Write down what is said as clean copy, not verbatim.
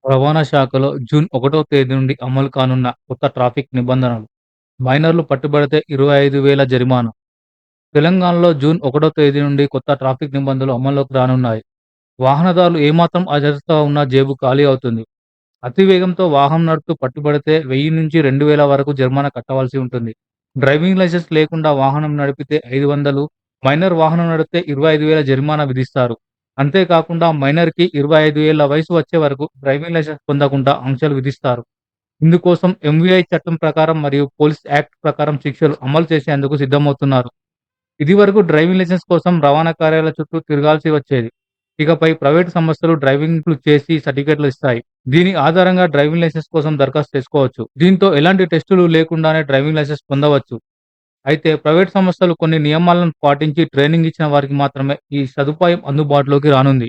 రవాణా శాఖలో జూన్ 1వ తేదీ నుండి అమలు కానున్న కొత్త ట్రాఫిక్ నిబంధనలు. మైనర్లు పట్టుబడితే 25,000 జరిమానా. తెలంగాణలో జూన్ 1వ తేదీ నుండి కొత్త ట్రాఫిక్ నిబంధనలు అమల్లోకి రానున్నాయి. వాహనదారులు ఏమాత్రం అజాగ్రత్తగా ఉన్నా జేబు ఖాళీ అవుతుంది. అతి వేగంతో వాహనం నడుపుతూ పట్టుబడితే 1000 నుంచి 2000 వరకు జరిమానా కట్టవలసి ఉంటుంది. డ్రైవింగ్ లైసెన్స్ లేకుండా వాహనం నడిపితే 500, మైనర్ వాహనం నడిపితే 25,000 జరిమానా విధిస్తారు. అంతేకాకుండా మైనర్‌కి 25 ఏళ్ల వయసు వచ్చే వరకు డ్రైవింగ్ లైసెన్స్ పొందకుండా ఆంక్షలు విధిస్తారు. ఇందుకోసం ఎంవీఐ చట్టం ప్రకారం మరియు పోలీస్ యాక్ట్ ప్రకారం శిక్షలు అమలు చేసేందుకు సిద్ధమవుతున్నారు. ఇదివరకు డ్రైవింగ్ లైసెన్స్ కోసం రవాణా కార్యాలయాల చుట్టూ తిరగాల్సి వచ్చేది. ఇకపై ప్రైవేటు సంస్థలు డ్రైవింగ్‌లు చేసి సర్టిఫికేట్లు ఇస్తాయి. దీని ఆధారంగా డ్రైవింగ్ లైసెన్స్ కోసం దరఖాస్తు చేసుకోవచ్చు. దీంతో ఎలాంటి టెస్టులు లేకుండానే డ్రైవింగ్ లైసెన్స్ పొందవచ్చు. అయితే ప్రైవేట్ సంస్థలు కొన్ని నియమాలను పాటించి ట్రైనింగ్ ఇచ్చిన వారికి మాత్రమే ఈ సదుపాయం అందుబాటులోకి రానుంది.